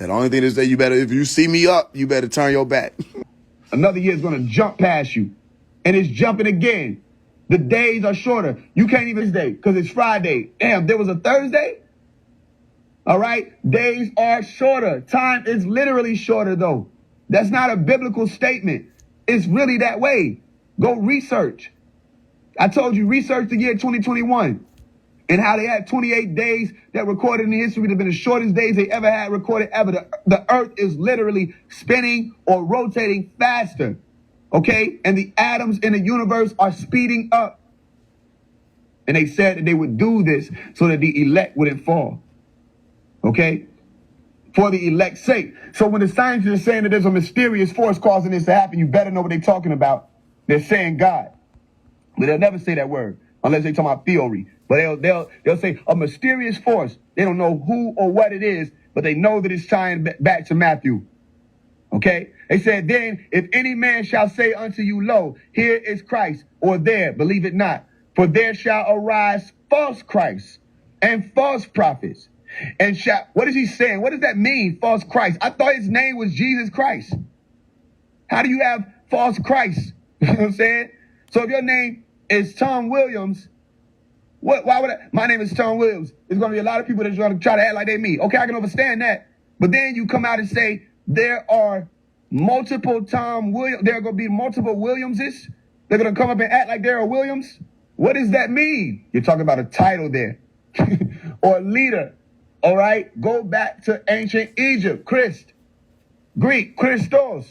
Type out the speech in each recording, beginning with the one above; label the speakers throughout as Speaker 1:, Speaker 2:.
Speaker 1: The only thing is that you better, if you see me up, you better turn your back.
Speaker 2: Another year is going to jump past you. And it's jumping again. The days are shorter. You can't even say because it's Friday. Damn, there was a Thursday? All right? Days are shorter. Time is literally shorter, though. That's not a biblical statement. It's really that way. Go research. I told you, research the year 2021 and how they had 28 days that recorded in history that have been the shortest days they ever had recorded ever. The earth is literally spinning or rotating faster. Okay? And the atoms in the universe are speeding up. And they said that they would do this so that the elect wouldn't fall. Okay? For the elect's sake. So when the scientists are saying that there's a mysterious force causing this to happen, you better know what they're talking about. They're saying God. But they'll never say that word unless they talk about theory. But they'll say a mysterious force. They don't know who or what it is, but they know that it's tying back to Matthew. Okay? They said, then if any man shall say unto you, lo, here is Christ, or there, believe it not. For there shall arise false Christs and false prophets. And what is he saying? What does that mean, false Christ? I thought his name was Jesus Christ. How do you have false Christ? You know what I'm saying? So if your name is Tom Williams, why would my name is Tom Williams. There's going to be a lot of people that's going to try to act like they me. Okay, I can understand that. But then you come out and say there are multiple Tom Williams. There are going to be multiple Williamses. They're going to come up and act like they're a Williams. What does that mean? You're talking about a title there or a leader. All right, go back to ancient Egypt, Christ, Greek, Christos.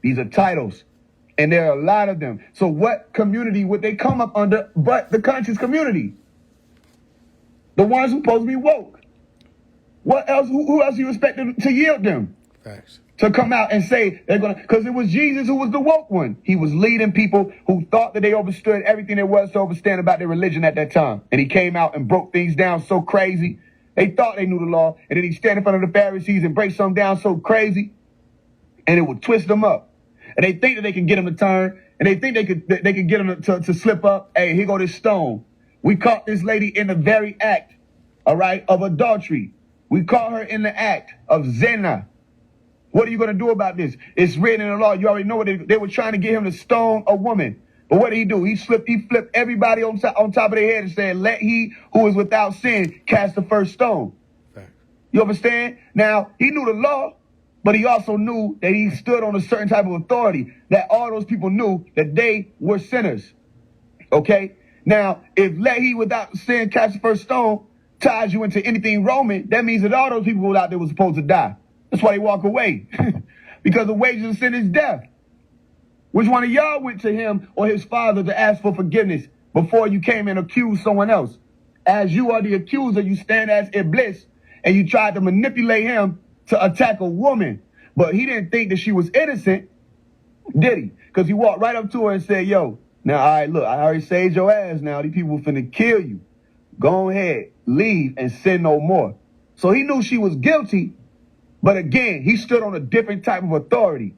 Speaker 2: These are titles, and there are a lot of them. So what community would they come up under but the conscious community? The ones who supposed to be woke. What else? Who else you expect to yield them?
Speaker 1: Facts.
Speaker 2: To come out and say they're going to, because it was Jesus who was the woke one. He was leading people who thought that they understood everything there was to understand about their religion at that time. And he came out and broke things down so crazy. They thought they knew the law, and then he stand in front of the Pharisees and break something down so crazy, and it would twist them up. And they think that they can get them to turn, and they think they could get them to slip up. Hey, here go this stone. We caught this lady in the very act, all right, of adultery. We caught her in the act of zina. What are you going to do about this? It's written in the law. You already know what they were trying to get him to stone a woman. But what did he do? He flipped everybody on top of their head and said, let he who is without sin cast the first stone. Right. You understand? Now, he knew the law, but he also knew that he stood on a certain type of authority, that all those people knew that they were sinners. Okay? Now, if let he without sin cast the first stone ties you into anything Roman, that means that all those people out there were supposed to die. That's why they walk away. Because the wages of sin is death. Which one of y'all went to him or his father to ask for forgiveness before you came and accused someone else? As you are the accuser, you stand as Iblis, and you tried to manipulate him to attack a woman. But he didn't think that she was innocent, did he? Because he walked right up to her and said, yo, now, all right, look, I already saved your ass now. These people finna kill you. Go ahead, leave, and sin no more. So he knew she was guilty, but again, he stood on a different type of authority.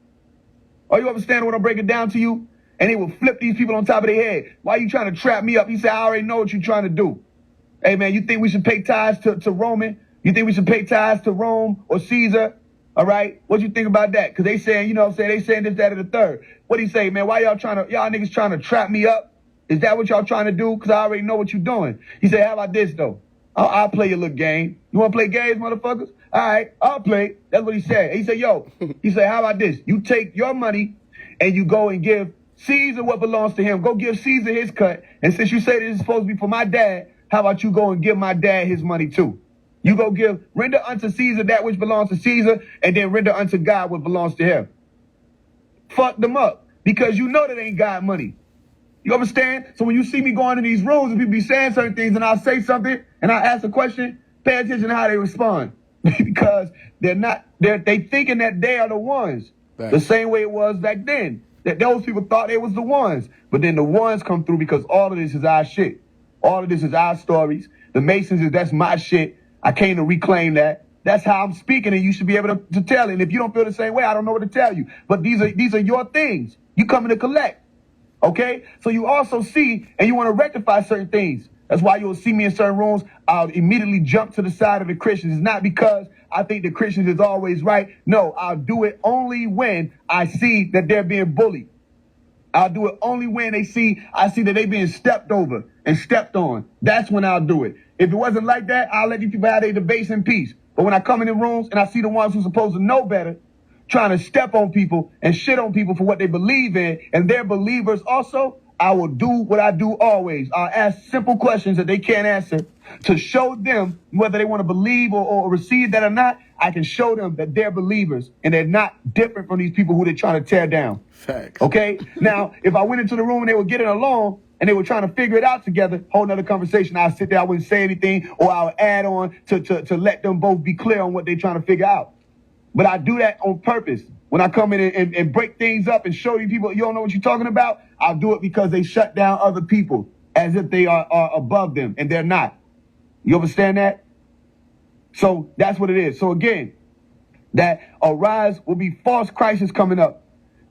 Speaker 2: Are you understand what I'm breaking down to you? And he will flip these people on top of their head. Why are you trying to trap me up? He said, I already know what you're trying to do. Hey, man, you think we should pay tithes to Roman? You think we should pay tithes to Rome or Caesar? All right? What you think about that? Because they saying, you know what I'm saying? They saying this, that, and the third. What do you say, man? Why y'all niggas trying to trap me up? Is that what y'all trying to do? Because I already know what you're doing. He said, how about this, though? I'll play your little game. You want to play games, motherfuckers? All right, I'll play. That's what he said. He said, yo, he said, how about this? You take your money and you go and give Caesar what belongs to him. Go give Caesar his cut. And since you say this is supposed to be for my dad, how about you go and give my dad his money too? You go render unto Caesar that which belongs to Caesar, and then render unto God what belongs to him. Fuck them up, because you know that ain't God money. You understand? So when you see me going in these rooms and people be saying certain things and I'll say something and I ask a question, pay attention to how they respond. Because they thinking that they are the ones. Right. The same way it was back then. That those people thought they was the ones. But then the ones come through because all of this is our shit. All of this is our stories. The Masons that's my shit. I came to reclaim that. That's how I'm speaking, and you should be able to tell it. And if you don't feel the same way, I don't know what to tell you. But these are your things. You coming to collect. Okay? So you also see, and you want to rectify certain things. That's why you'll see me in certain rooms. I'll immediately jump to the side of the Christians. It's not because I think the Christians is always right. No, I'll do it only when I see that they're being bullied. I'll do it only when I see that they being stepped over and stepped on. That's when I'll do it. If it wasn't like that, I'll let you people have their debates in peace. But when I come in the rooms and I see the ones who's supposed to know better, trying to step on people and shit on people for what they believe in, and they're believers also, I will do what I do always. I'll ask simple questions that they can't answer to show them whether they want to believe or receive that or not. I can show them that they're believers and they're not different from these people who they're trying to tear down.
Speaker 1: Facts.
Speaker 2: Okay? Now, if I went into the room and they were getting along and they were trying to figure it out together, whole nother conversation. I'll sit there, I wouldn't say anything, or I'll add on to let them both be clear on what they're trying to figure out. But I do that on purpose. When I come in and break things up and show you people, you don't know what you're talking about, I'll do it because they shut down other people as if they are above them, and they're not. You understand that? So that's what it is. So again, that arise will be false Christs coming up.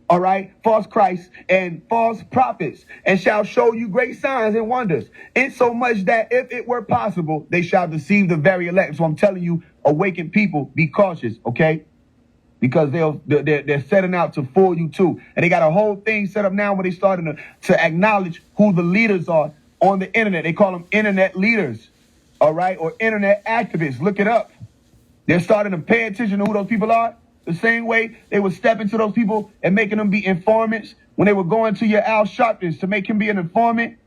Speaker 2: All right? False Christs and false prophets, and shall show you great signs and wonders, insomuch that if it were possible, they shall deceive the very elect. So I'm telling you, awakened people, be cautious, okay? Because they're setting out to fool you too. And they got a whole thing set up now where they starting to acknowledge who the leaders are on the internet. They call them internet leaders, all right? Or internet activists. Look it up. They're starting to pay attention to who those people are. The same way they would step into those people and making them be informants when they were going to your Al Sharptons to make him be an informant.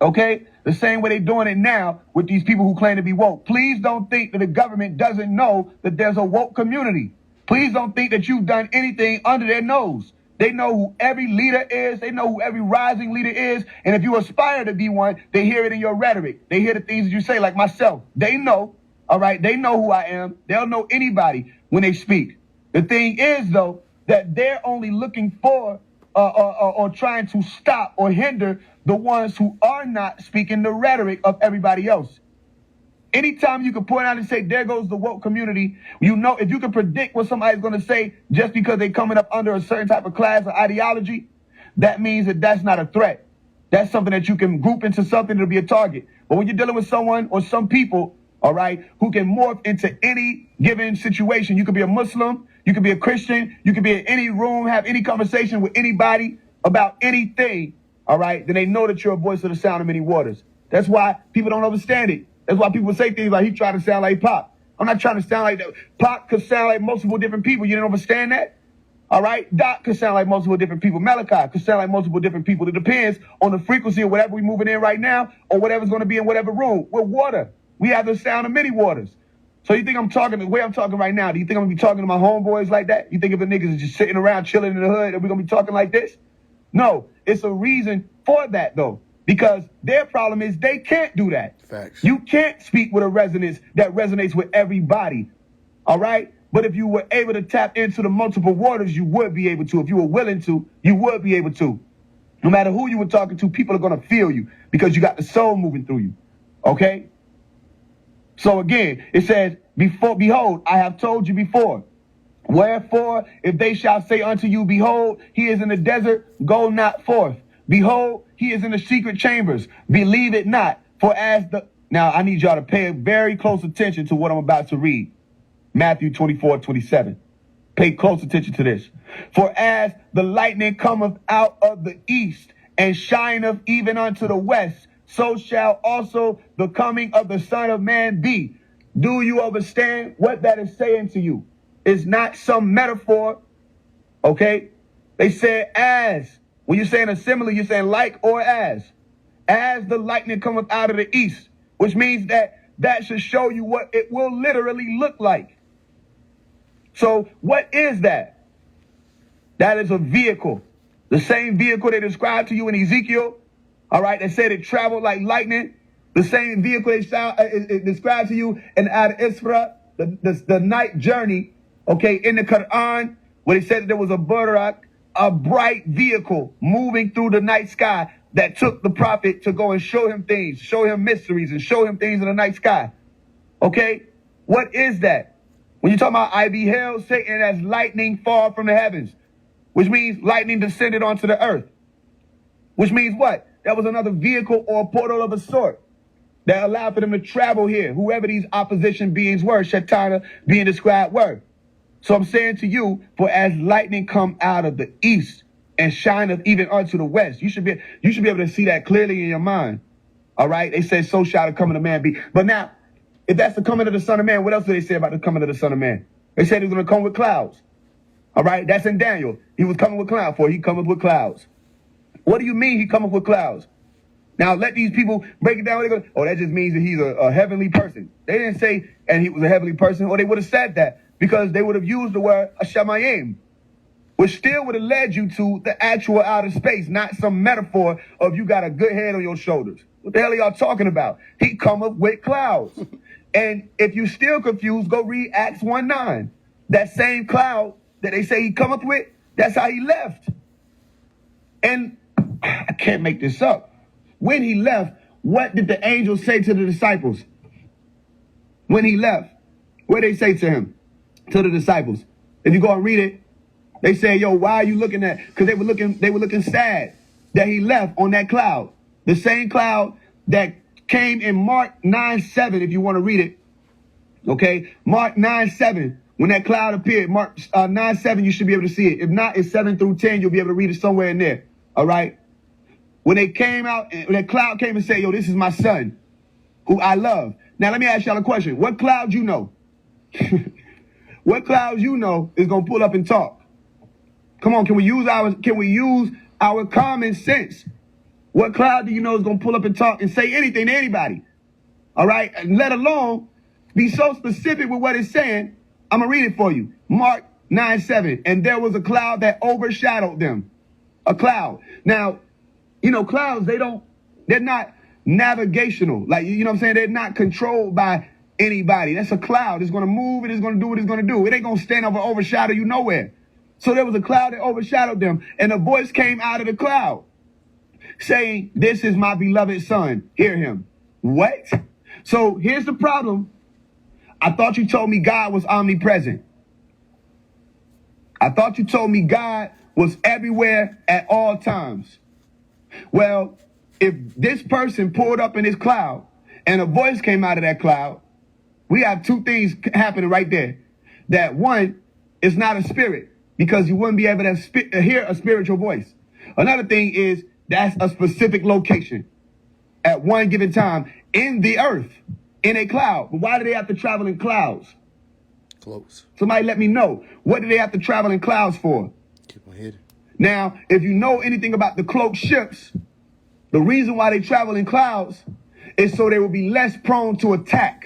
Speaker 2: Okay? The same way they're doing it now with these people who claim to be woke. Please don't think that the government doesn't know that there's a woke community. Please don't think that you've done anything under their nose. They know who every leader is. They know who every rising leader is. And if you aspire to be one, they hear it in your rhetoric. They hear the things that you say, like myself. They know, all right? They know who I am. They'll know anybody when they speak. The thing is, though, that they're only looking for or trying to stop or hinder the ones who are not speaking the rhetoric of everybody else. Anytime you can point out and say, there goes the woke community, you know, if you can predict what somebody's going to say just because they're coming up under a certain type of class or ideology, that means that that's not a threat. That's something that you can group into something that'll be a target. But when you're dealing with someone or some people, all right, who can morph into any given situation, you could be a Muslim, you could be a Christian, you could be in any room, have any conversation with anybody about anything, all right, then they know that you're a voice of the sound of many waters. That's why people don't understand it. That's why people say things like, he trying to sound like Pop. I'm not trying to sound like that. Pop could sound like multiple different people. You didn't understand that? All right? Doc could sound like multiple different people. Malachi could sound like multiple different people. It depends on the frequency of whatever we're moving in right now or whatever's going to be in whatever room. We're water. We have the sound of many waters. So you think I'm talking the way I'm talking right now? Do you think I'm going to be talking to my homeboys like that? You think if a niggas is just sitting around chilling in the hood that we're going to be talking like this? No. It's a reason for that, though. Because their problem is they can't do that.
Speaker 1: Facts.
Speaker 2: You can't speak with a resonance that resonates with everybody. All right? But if you were able to tap into the multiple waters, you would be able to. If you were willing to, you would be able to. No matter who you were talking to, people are going to feel you because you got the soul moving through you. Okay? So again, it says, behold, I have told you before. Wherefore, if they shall say unto you, behold, he is in the desert, go not forth. Behold, he is in the secret chambers. Believe it not. For as the... Now, I need y'all to pay very close attention to what I'm about to read. Matthew 24:27. Pay close attention to this. For as the lightning cometh out of the east and shineth even unto the west, so shall also the coming of the Son of Man be. Do you understand what that is saying to you? It's not some metaphor, okay? They said as. When you're saying a simile, you're saying like or as. As the lightning cometh out of the east, which means that should show you what it will literally look like. So what is that? That is a vehicle. The same vehicle they described to you in Ezekiel, all right, they said it traveled like lightning. The same vehicle it described to you in Ad Isra, the night journey, okay, in the Quran, where they said that there was a Buraq, a bright vehicle moving through the night sky that took the prophet to go and show him things, show him mysteries, and show him things in the night sky. Okay? What is that? When you're talking about I beheld Satan as lightning fall from the heavens, which means lightning descended onto the earth. Which means what? That was another vehicle or a portal of a sort. that allowed for them to travel here, whoever these opposition beings were, Shatana being described were. So I'm saying to you, for as lightning come out of the east and shineth even unto the west, you should be able to see that clearly in your mind. All right? They say, so shall the coming of man be. But now, if that's the coming of the Son of Man, what else do they say about the coming of the Son of Man? They said he was going to come with clouds. All right? That's in Daniel. He was coming with clouds, for he cometh with clouds. What do you mean he cometh with clouds? Now, let these people break it down. They go, oh, that just means that he's a heavenly person. They didn't say, and he was a heavenly person, or they would have said that, because they would have used the word Hashemayim, which still would have led you to the actual outer space, not some metaphor of you got a good head on your shoulders. What the hell are y'all talking about? He cometh with clouds. And if you still confused, go read Acts 1:9. That same cloud that they say he cometh with, that's how he left. And I can't make this up. When he left, what did the angels say to the disciples? When he left, what did they say to him? To the disciples. If you go and read it, they say, yo, why are you looking at? Because they were looking sad that he left on that cloud. The same cloud that came in Mark 9:7, if you want to read it. Okay, Mark 9:7, when that cloud appeared, Mark 9:7, you should be able to see it. If not, it's 7 through 10, you'll be able to read it somewhere in there. All right. When they came out, when that cloud came and said, yo, this is my son, who I love. Now, let me ask y'all a question. What cloud you know? What clouds you know is going to pull up and talk? Come on, can we use our common sense? What cloud do you know is going to pull up and talk and say anything to anybody? All right? And let alone be so specific with what it's saying. I'm going to read it for you. Mark 9:7. And there was a cloud that overshadowed them. A cloud. Now, you know, clouds, they're not navigational. Like, you know what I'm saying? They're not controlled by anybody. That's a cloud. It's going to move and it's going to do what it's going to do. It ain't going to stand over overshadow you nowhere. So there was a cloud that overshadowed them, and a voice came out of the cloud saying, this is my beloved son. Hear him. What? So here's the problem. I thought you told me God was omnipresent. I thought you told me God was everywhere at all times. Well, if this person pulled up in his cloud and a voice came out of that cloud, we have two things happening right there. That one, is not a spirit, because you wouldn't be able to hear a spiritual voice. Another thing is that's a specific location at one given time in the earth, in a cloud. But why do they have to travel in clouds?
Speaker 1: Close.
Speaker 2: Somebody let me know. What do they have to travel in clouds for?
Speaker 1: Keep my head.
Speaker 2: Now, if you know anything about the cloaked ships, the reason why they travel in clouds is so they will be less prone to attack.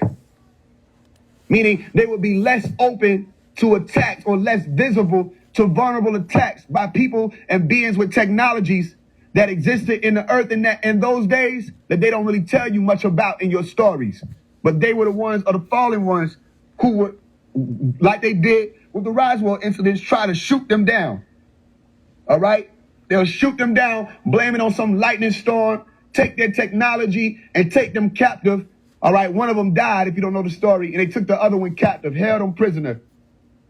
Speaker 2: Meaning they would be less open to attacks or less visible to vulnerable attacks by people and beings with technologies that existed in the earth in those days that they don't really tell you much about in your stories. But they were the ones, or the fallen ones, who would, like they did with the Roswell incidents, try to shoot them down. All right? They'll shoot them down, blame it on some lightning storm, take their technology and take them captive. All right? One of them died, if you don't know the story, and they took the other one captive, held them prisoner.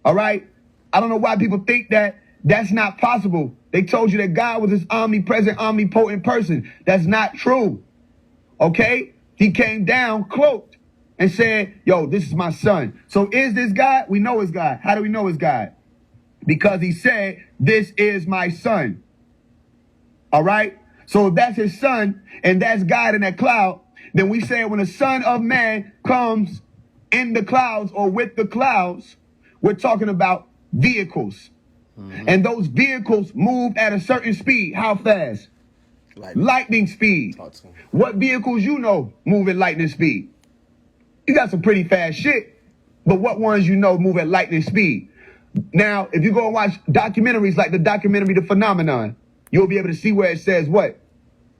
Speaker 2: All right? I don't know why people think that that's not possible. They told you that God was this omnipresent, omnipotent person. That's not true. Okay? He came down cloaked and said, yo, this is my son. So is this God? We know it's God. How do we know it's God? Because he said, this is my son. All right? So if that's his son and that's God in that cloud, then we say when the Son of Man comes in the clouds or with the clouds, we're talking about vehicles. Mm-hmm. And those vehicles move at a certain speed. How fast? Lightning speed. What vehicles you know move at lightning speed? You got some pretty fast shit, but what ones you know move at lightning speed? Now, if you go and watch documentaries like the documentary The Phenomenon, you'll be able to see where it says what?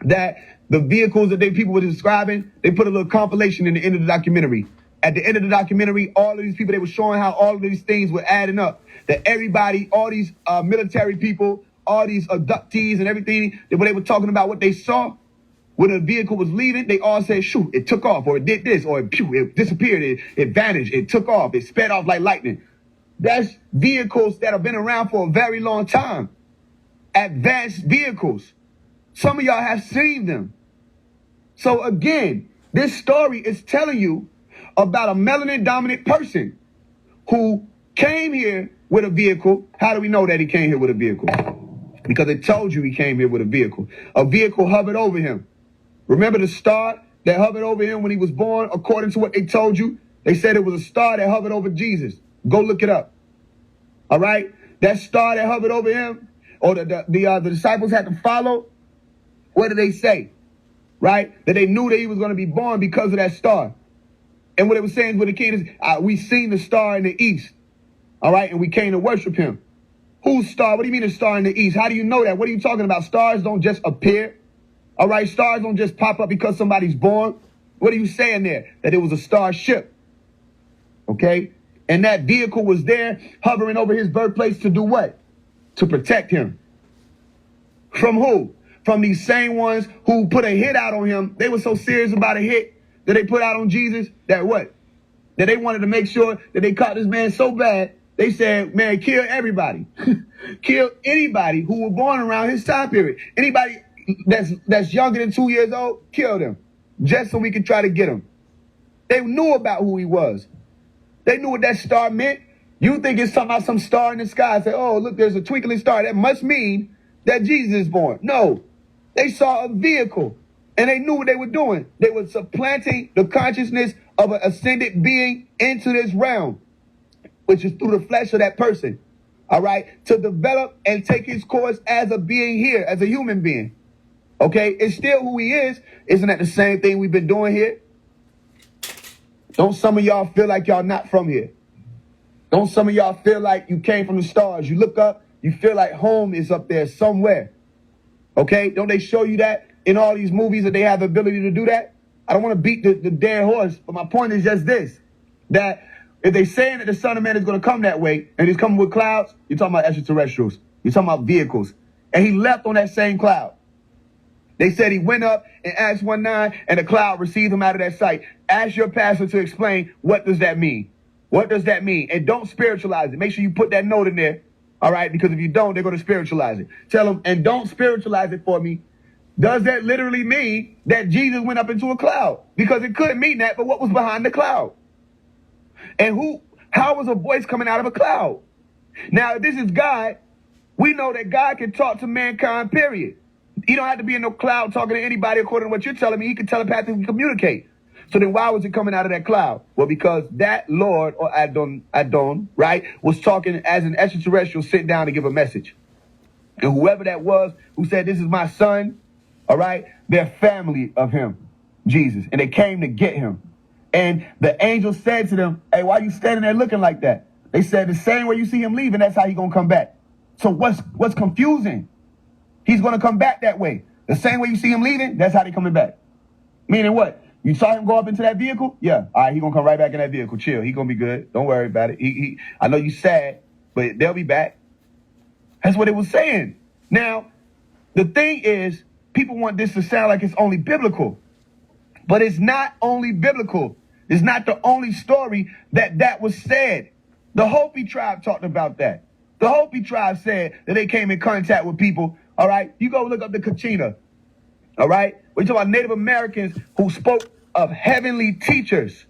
Speaker 2: That the vehicles that people were describing, they put a little compilation in the end of the documentary. At the end of the documentary, all of these people, they were showing how all of these things were adding up. That everybody, all these military people, all these abductees and everything, when they were talking about what they saw, when a vehicle was leaving, they all said, shoot, it took off, or it did this, or it disappeared, it vanished, it took off, it sped off like lightning. That's vehicles that have been around for a very long time. Advanced vehicles. Some of y'all have seen them. So again, This story is telling you about a melanin dominant person who came here with a vehicle. How do we know that he came here with a vehicle? Because it told you he came here with a vehicle. A vehicle hovered over him. Remember the star that hovered over him when he was born, according to what they told you? They said it was a star that hovered over Jesus. Go look it up. All right? That star that hovered over him, or the disciples had to follow, what did they say? Right? That they knew that he was going to be born because of that star. And what it was saying with the king is, we seen the star in the east. All right? And we came to worship him. Whose star? What do you mean a star in the east? How do you know that? What are you talking about? Stars don't just appear. All right? Stars don't just pop up because somebody's born. What are you saying there? That it was a starship. Okay? And that vehicle was there hovering over his birthplace to do what? To protect him. From who? From these same ones who put a hit out on him. They were so serious about a hit that they put out on Jesus that what? That they wanted to make sure that they caught this man so bad, they said, man, kill everybody. Kill anybody who was born around his time period. Anybody that's younger than 2 years old, kill them. Just so we could try to get him. They knew about who he was. They knew what that star meant. You think it's talking about some star in the sky. Say, oh, look, there's a twinkling star. That must mean that Jesus is born. No. They saw a vehicle, and they knew what they were doing. They were supplanting the consciousness of an ascended being into this realm, which is through the flesh of that person, all right, to develop and take his course as a being here, as a human being, okay? It's still who he is. Isn't that the same thing we've been doing here? Don't some of y'all feel like y'all not from here? Don't some of y'all feel like you came from the stars? You look up, you feel like home is up there somewhere. Okay? Don't they show you that in all these movies that they have the ability to do that? I don't want to beat the dead horse, but my point is just this. That if they saying that the Son of Man is going to come that way, and he's coming with clouds, you're talking about extraterrestrials. You're talking about vehicles. And he left on that same cloud. They said he went up in Acts 1:9, and the cloud received him out of that sight. Ask your pastor to explain, what does that mean? What does that mean? And don't spiritualize it. Make sure you put that note in there, all right? Because if you don't, they're going to spiritualize it. Tell them, and don't spiritualize it for me. Does that literally mean that Jesus went up into a cloud? Because it could mean that, but what was behind the cloud? And how was a voice coming out of a cloud? Now, if this is God, we know that God can talk to mankind, period. He don't have to be in no cloud talking to anybody according to what you're telling me. He can telepathically communicate. So then why was it coming out of that cloud? Well, because that Lord, or Adon, right, was talking as an extraterrestrial sitting down to give a message. And whoever that was who said, this is my son, all right, they're family of him, Jesus. And they came to get him. And the angel said to them, hey, why are you standing there looking like that? They said, the same way you see him leaving, that's how he's going to come back. So what's confusing? He's going to come back that way. The same way you see him leaving, that's how they're coming back. Meaning what? You saw him go up into that vehicle? Yeah. All right, he's going to come right back in that vehicle. Chill. He's going to be good. Don't worry about it. I know you're sad, but they'll be back. That's what it was saying. Now, the thing is, people want this to sound like it's only biblical. But it's not only biblical. It's not the only story that was said. The Hopi tribe talked about that. The Hopi tribe said that they came in contact with people. All right, you go look up the Kachina. All right, we're talking about Native Americans who spoke of heavenly teachers.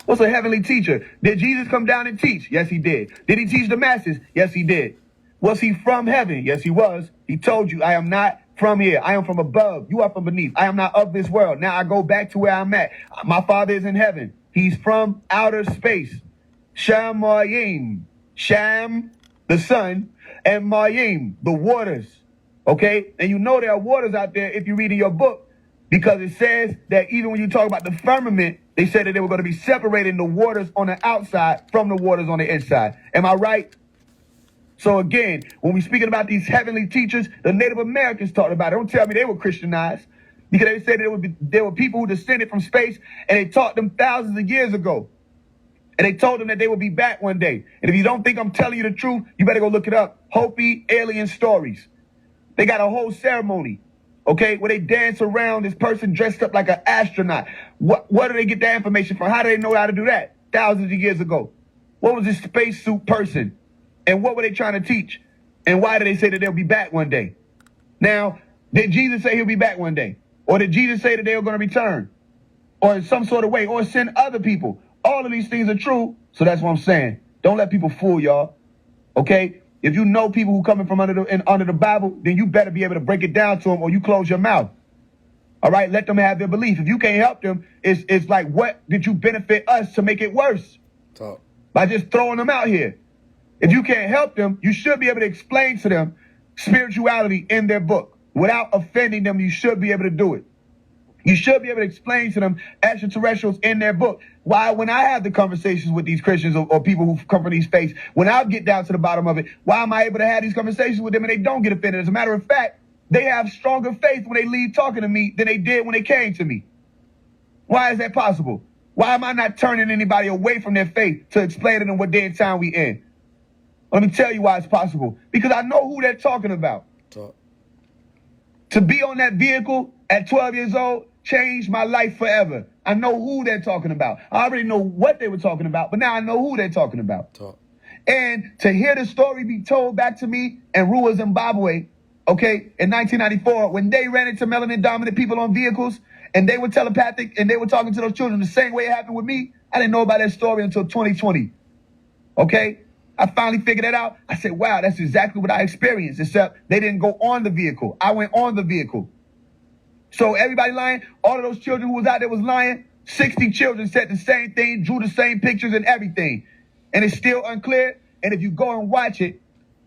Speaker 2: What's a heavenly teacher? Did Jesus come down and teach? Yes, he did. Did he teach the masses? Yes, he did. Was he from heaven? Yes, he was. He told you, I am not from here. I am from above. You are from beneath. I am not of this world. Now I go back to where I'm at. My Father is in heaven. He's from outer space. Shamayim. Sham, the sun, and Mayim, the waters. Okay? And you know there are waters out there if you read in your book, because it says that even when you talk about the firmament, they said that they were going to be separating the waters on the outside from the waters on the inside. Am I right? So again, when we're speaking about these heavenly teachers, the Native Americans talked about it. Don't tell me they were Christianized, because they said there were people who descended from space, and they taught them thousands of years ago. And they told them that they would be back one day. And if you don't think I'm telling you the truth, you better go look it up. Hopi alien stories. They got a whole ceremony, okay, where they dance around this person dressed up like an astronaut. Where do they get that information from? How do they know how to do that? Thousands of years ago. What was this spacesuit person? And what were they trying to teach? And why did they say that they'll be back one day? Now, did Jesus say he'll be back one day? Or did Jesus say that they were going to return? or in some sort of way, or send other people. All of these things are true. So that's what I'm saying. Don't let people fool y'all. Okay? If you know people who coming from under the Bible, then you better be able to break it down to them, or you close your mouth. All right? Let them have their belief. If you can't help them, it's like, what did you benefit us to make it worse?
Speaker 1: Talk.
Speaker 2: By just throwing them out here. If you can't help them, you should be able to explain to them spirituality in their book. Without offending them, you should be able to do it. You should be able to explain to them extraterrestrials in their book. Why, when I have the conversations with these Christians or people who come from these faiths, when I get down to the bottom of it, why am I able to have these conversations with them and they don't get offended? As a matter of fact, they have stronger faith when they leave talking to me than they did when they came to me. Why is that possible? Why am I not turning anybody away from their faith to explain to them what day and time we in? Let me tell you why it's possible. Because I know who they're talking about.
Speaker 1: Talk.
Speaker 2: To be on that vehicle at 12 years old changed my life forever. I know who they're talking about. I already know what they were talking about, but now I know who they're talking about.
Speaker 1: Talk.
Speaker 2: And to hear the story be told back to me in Rua, Zimbabwe, okay, in 1994, when they ran into melanin-dominant people on vehicles, and they were telepathic, and they were talking to those children the same way it happened with me, I didn't know about that story until 2020, okay? I finally figured that out. I said, wow, that's exactly what I experienced, except they didn't go on the vehicle. I went on the vehicle. So everybody lying, all of those children who was out there was lying. 60 children said the same thing, drew the same pictures and everything. And it's still unclear. And if you go and watch it,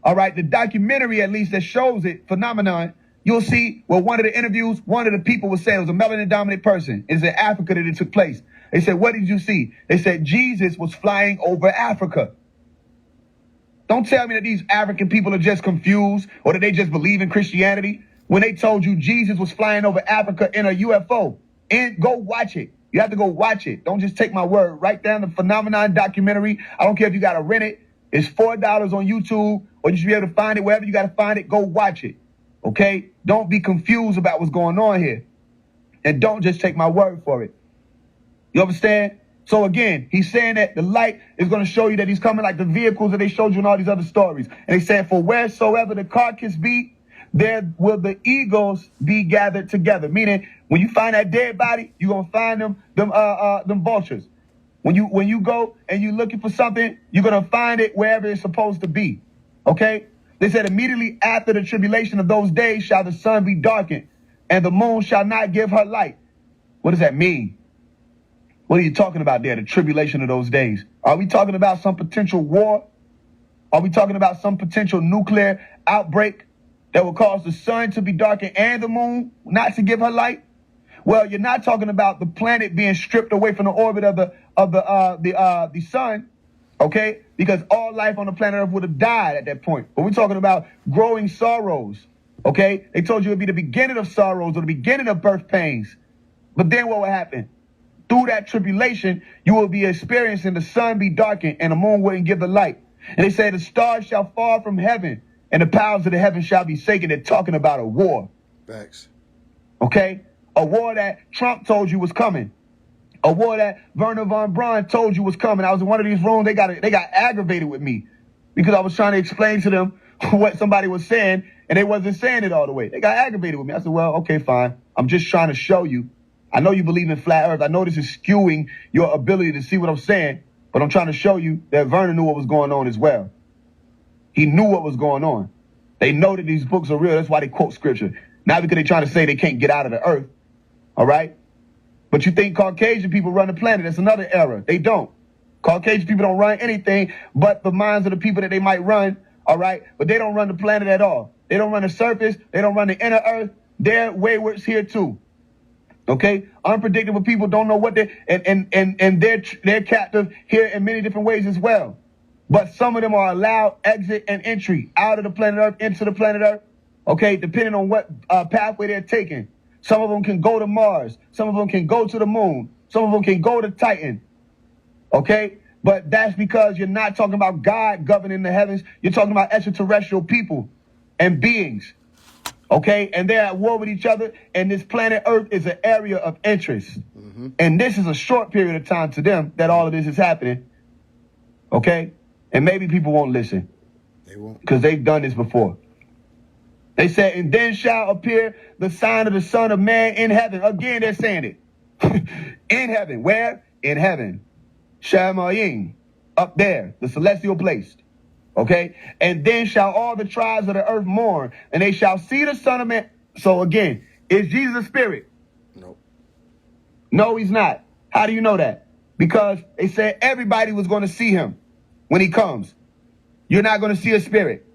Speaker 2: all right, the documentary at least that shows it, Phenomenon, you'll see where one of the interviews, one of the people was saying it was a melanin-dominant person. It's in Africa that it took place. They said, what did you see? They said Jesus was flying over Africa. Don't tell me that these African people are just confused or that they just believe in Christianity when they told you Jesus was flying over Africa in a UFO. And go watch it. You have to go watch it. Don't just take my word. Write down the Phenomenon documentary. I don't care if you got to rent it. It's $4 on YouTube, or you should be able to find it wherever you got to find it. Go watch it. Okay? Don't be confused about what's going on here. And don't just take my word for it. You understand? So again, he's saying that the light is going to show you that he's coming like the vehicles that they showed you in all these other stories. And they said, for wheresoever the carcass be, there will the eagles be gathered together. Meaning, when you find that dead body, you're going to find them vultures. When you go and you're looking for something, you're going to find it wherever it's supposed to be. Okay? They said, immediately after the tribulation of those days shall the sun be darkened, and the moon shall not give her light. What does that mean? What are you talking about there, the tribulation of those days? Are we talking about some potential war? Are we talking about some potential nuclear outbreak that will cause the sun to be darkened and the moon not to give her light? Well, you're not talking about the planet being stripped away from the orbit of the sun, okay? Because all life on the planet Earth would have died at that point. But we're talking about growing sorrows, okay? They told you it would be the beginning of sorrows or the beginning of birth pains. But then what would happen? Through that tribulation, you will be experiencing the sun be darkened and the moon wouldn't give the light. And they say the stars shall fall from heaven and the powers of the heavens shall be shaken. They're talking about a war.
Speaker 1: Facts.
Speaker 2: Okay? A war that Trump told you was coming. A war that Werner von Braun told you was coming. I was in one of these rooms. They got aggravated with me because I was trying to explain to them what somebody was saying and they wasn't saying it all the way. They got aggravated with me. I said, well, okay, fine. I'm just trying to show you. I know you believe in flat earth. I know this is skewing your ability to see what I'm saying, but I'm trying to show you that Vernon knew what was going on as well. He knew what was going on. They know that these books are real. That's why they quote scripture. Not because they're trying to say they can't get out of the earth. All right? But you think Caucasian people run the planet. That's another error. They don't. Caucasian people don't run anything but the minds of the people that they might run. All right? But they don't run the planet at all. They don't run the surface. They don't run the inner earth. They're waywards here too. Okay, unpredictable people don't know what they and they're captive here in many different ways as well. But some of them are allowed exit and entry out of the planet Earth into the planet Earth. Okay, depending on what pathway they're taking. Some of them can go to Mars. Some of them can go to the moon. Some of them can go to Titan. Okay, but that's because you're not talking about God governing the heavens. You're talking about extraterrestrial people and beings. Okay, and they're at war with each other, and this planet Earth is an area of interest. Mm-hmm. And this is a short period of time to them that all of this is happening. Okay, and maybe people won't listen.
Speaker 1: They won't.
Speaker 2: Because they've done this before. They said, and then shall appear the sign of the Son of Man in heaven. Again, they're saying it. In heaven. Where? In heaven. Shamayim. Up there. The celestial place. Okay? And then shall all the tribes of the earth mourn, and they shall see the Son of Man. So again, is Jesus a spirit?
Speaker 1: Nope.
Speaker 2: No, he's not. How do you know that? Because they said everybody was going to see him when he comes. You're not going to see a spirit.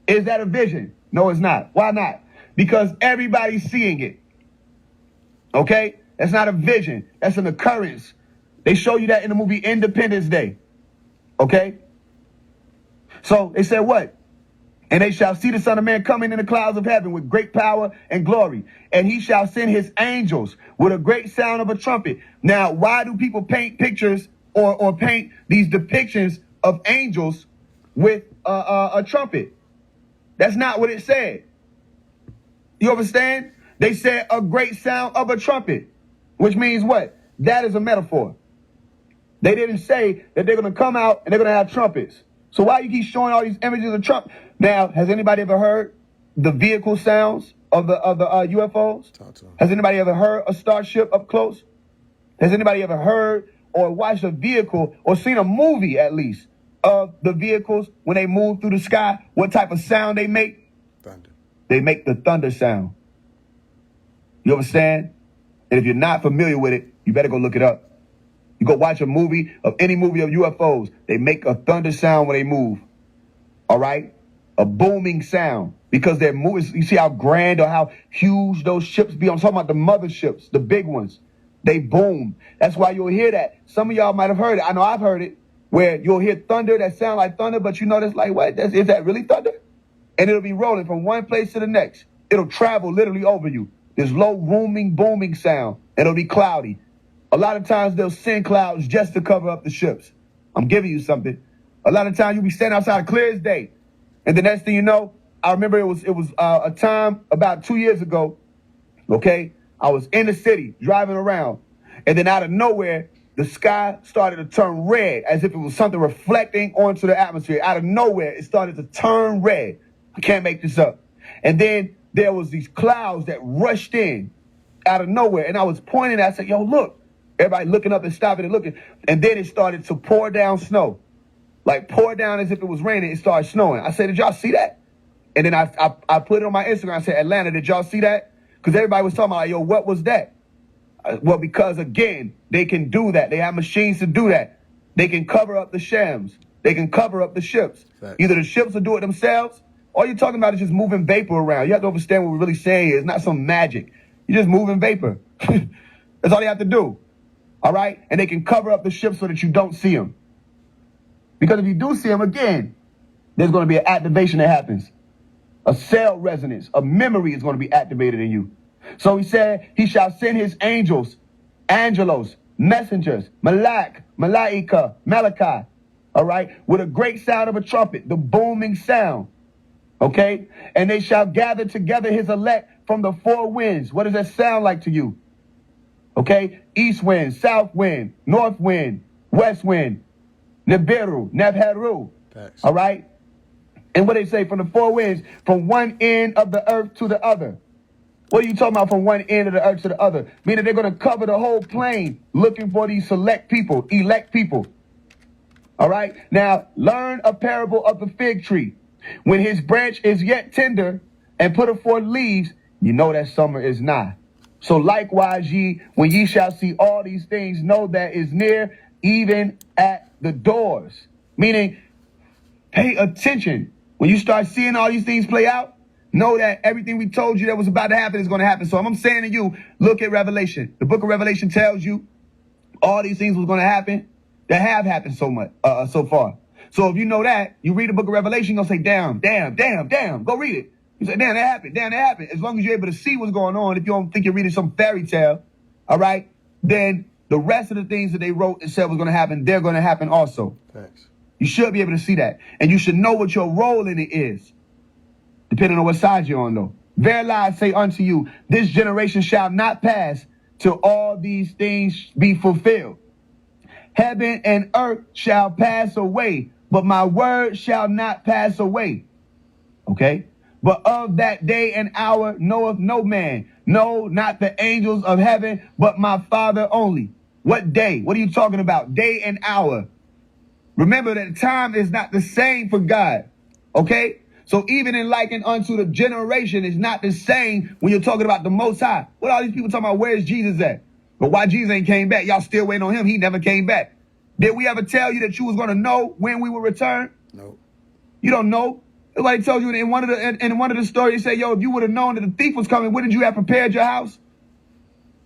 Speaker 2: Is that a vision? No, it's not. Why not? Because everybody's seeing it. Okay? That's not a vision. That's an occurrence. They show you that in the movie Independence Day. Okay? So they said what? And they shall see the Son of Man coming in the clouds of heaven with great power and glory. And he shall send his angels with a great sound of a trumpet. Now, why do people paint pictures or paint these depictions of angels with a trumpet? That's not what it said. You understand? They said a great sound of a trumpet, which means what? That is a metaphor. They didn't say that they're going to come out and they're going to have trumpets. So why you keep showing all these images of Trump? Now, has anybody ever heard the vehicle sounds of the UFOs? Has anybody ever heard a starship up close? Has anybody ever heard or watched a vehicle or seen a movie at least of the vehicles when they move through the sky? What type of sound they make?
Speaker 1: Thunder.
Speaker 2: They make the thunder sound. You understand? And if you're not familiar with it, you better go look it up. You go watch a movie of any movie of UFOs. They make a thunder sound when they move. All right? A booming sound. Because they're moving. You see how grand or how huge those ships be? I'm talking about the motherships, the big ones. They boom. That's why you'll hear that. Some of y'all might have heard it. I know I've heard it. Where you'll hear thunder that sound like thunder, but you know that's like, what? Is that really thunder? And it'll be rolling from one place to the next. It'll travel literally over you. This low, booming sound. And it'll be cloudy. A lot of times they'll send clouds just to cover up the ships. I'm giving you something. A lot of times you'll be standing outside clear as day. And the next thing you know, I remember it was a time about 2 years ago, okay? I was in the city driving around. And then out of nowhere, the sky started to turn red as if it was something reflecting onto the atmosphere. Out of nowhere, it started to turn red. I can't make this up. And then there was these clouds that rushed in out of nowhere. And I was pointing, I said, yo, look. Everybody looking up and stopping and looking. And then it started to pour down snow. Like pour down as if it was raining. It started snowing. I said, did y'all see that? And then I put it on my Instagram. I said, Atlanta, did y'all see that? Because everybody was talking about, like, yo, what was that? Well, because, again, they can do that. They have machines to do that. They can cover up the shams. They can cover up the ships. Right. Either the ships will do it themselves, or you're talking about is just moving vapor around. You have to understand what we're really saying here. It's not some magic. You're just moving vapor. That's all you have to do. All right? And they can cover up the ships so that you don't see them. Because if you do see them, again, there's going to be an activation that happens. A cell resonance, a memory is going to be activated in you. So he said, he shall send his angels, angelos, messengers, malaika, Malachi, all right, with a great sound of a trumpet, the booming sound, okay? And they shall gather together his elect from the four winds. What does that sound like to you? Okay? East wind, south wind, north wind, west wind, Nebheru, all right? And what they say, from the four winds, from one end of the earth to the other. What are you talking about from one end of the earth to the other? Meaning they're going to cover the whole plain looking for these select people, elect people. All right? Now, learn a parable of the fig tree. When his branch is yet tender and putteth forth leaves, you know that summer is nigh. So likewise when ye shall see all these things, know that is near, even at the doors. Meaning, pay attention. When you start seeing all these things play out, know that everything we told you that was about to happen is going to happen. So I'm saying to you, look at Revelation. The book of Revelation tells you all these things was going to happen that have happened so far. So if you know that, you read the book of Revelation, you're going to say, damn. Go read it. You say, damn, that happened. As long as you're able to see what's going on, if you don't think you're reading some fairy tale, all right, then the rest of the things that they wrote and said was going to happen, they're going to happen also. Thanks. You should be able to see that. And you should know what your role in it is. Depending on what side you're on, though. Verily I say unto you, this generation shall not pass till all these things be fulfilled. Heaven and earth shall pass away, but my word shall not pass away. Okay? but of that day and hour knoweth no man, no, not the angels of heaven, but my Father only. What day? What are you talking about? Day and hour. Remember that time is not the same for God. Okay? So even in likened unto the generation is not the same when you're talking about the Most High. What are all these people talking about? Where's Jesus at? But why Jesus ain't came back? Y'all still waiting on him. He never came back. Did we ever tell you that you was going to know when we would return?
Speaker 1: No.
Speaker 2: You don't know. Nobody told you in one of the stories, they say, yo, if you would have known that the thief was coming, wouldn't you have prepared your house?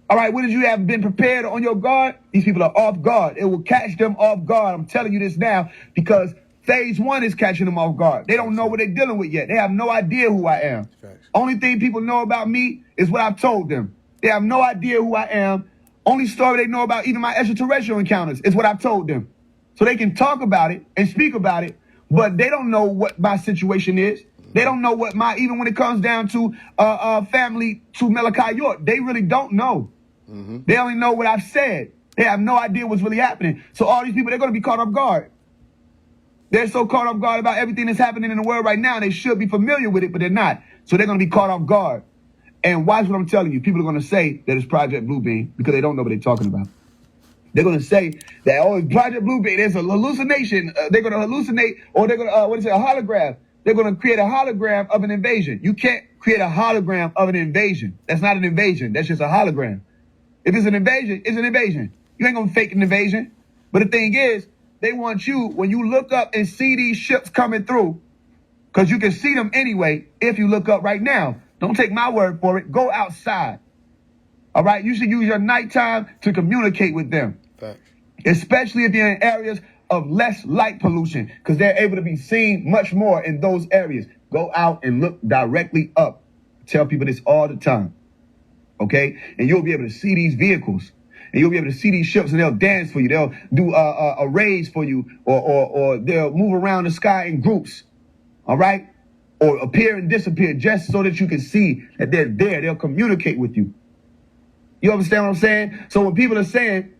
Speaker 2: All right, wouldn't you have been prepared on your guard? These people are off guard. It will catch them off guard. I'm telling you this now because Phase 1 is catching them off guard. They don't know what they're dealing with yet. They have no idea who I am. Only thing people know about me is what I've told them. They have no idea who I am. Only story they know about even my extraterrestrial encounters is what I've told them. So they can talk about it and speak about it, but they don't know what my situation is. They don't know what even when it comes down to family to Malachi York, they really don't know. They only know what I've said. They have no idea what's really happening. So all these people, they're going to be caught off guard. They're so caught off guard about everything that's happening in the world right now. They should be familiar with it, but they're not. So they're going to be caught off guard. And watch what I'm telling you. People are going to say that it's Project Bluebeam because they don't know what they're talking about. They're going to say that, oh, it's Project Bluebeam. There's a hallucination. They're going to hallucinate, or they're going to, a hologram. They're going to create a hologram of an invasion. You can't create a hologram of an invasion. That's not an invasion. That's just a hologram. If it's an invasion, it's an invasion. You ain't going to fake an invasion. But the thing is, they want you, when you look up and see these ships coming through, because you can see them anyway if you look up right now. Don't take my word for it. Go outside. All right? You should use your nighttime to communicate with them.
Speaker 1: Thanks.
Speaker 2: Especially if you're in areas of less light pollution, because they're able to be seen much more in those areas. Go out and look directly up. Tell people this all the time. Okay? And you'll be able to see these vehicles. And you'll be able to see these ships, and they'll dance for you. They'll do arrays for you, or they'll move around the sky in groups. All right? Or appear and disappear just so that you can see that they're there. They'll communicate with you. You understand what I'm saying? So when people are saying,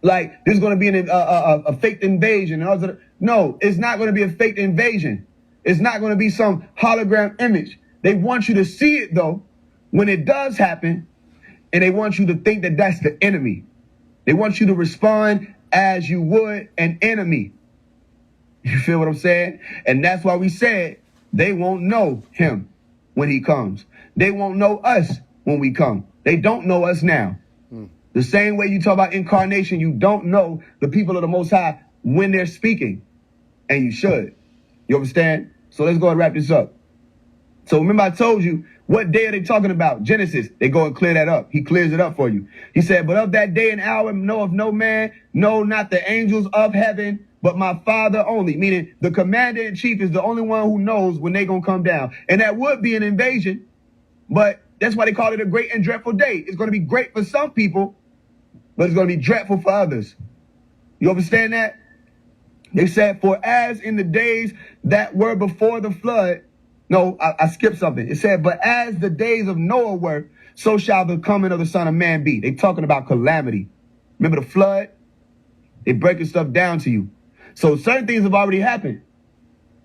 Speaker 2: like, this is going to be a faked invasion, and all no, it's not going to be a faked invasion. It's not going to be some hologram image. They want you to see it, though, when it does happen, and they want you to think that that's the enemy. They want you to respond as you would an enemy. You feel what I'm saying? And that's why we said they won't know him when he comes. They won't know us when we come. They don't know us now. The same way you talk about incarnation, you don't know the people of the Most High when they're speaking. And you should. You understand? So let's go and wrap this up. So remember I told you, what day are they talking about? Genesis. They go and clear that up. He clears it up for you. He said, but of that day and hour knoweth no man, no, not the angels of heaven, but my Father only. Meaning the commander-in-chief is the only one who knows when they're going to come down. And that would be an invasion, but that's why they call it a great and dreadful day. It's going to be great for some people, but it's going to be dreadful for others. You understand that? They said, for as in the days that were before the flood, no, I skipped something. It said, but as the days of Noah were, so shall the coming of the Son of Man be. They talking about calamity. Remember the flood? They breaking stuff down to you. So certain things have already happened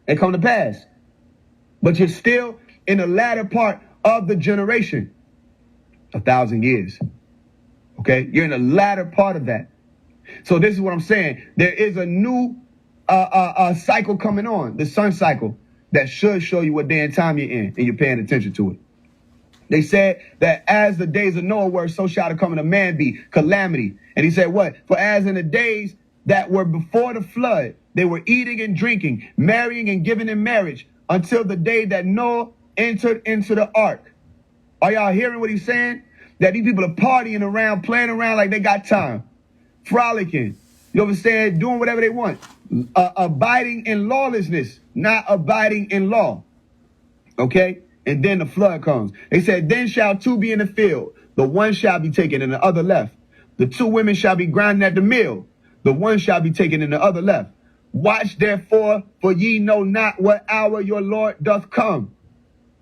Speaker 2: and come to pass. But you're still in the latter part of the generation. 1,000 years. Okay? You're in the latter part of that. So this is what I'm saying. There is a new cycle coming on, the sun cycle, that should show you what day and time you're in, and you're paying attention to it. They said that as the days of Noah were, so shall the coming of man be, calamity. And he said what? For as in the days that were before the flood, they were eating and drinking, marrying and giving in marriage, until the day that Noah entered into the ark. Are y'all hearing what he's saying? That these people are partying around, playing around like they got time, frolicking, you understand, doing whatever they want, abiding in lawlessness, not abiding in law. Okay? And then the flood comes. They said, then shall two be in the field. The one shall be taken and the other left. The two women shall be grinding at the mill. The one shall be taken and the other left. Watch therefore, for ye know not what hour your Lord doth come.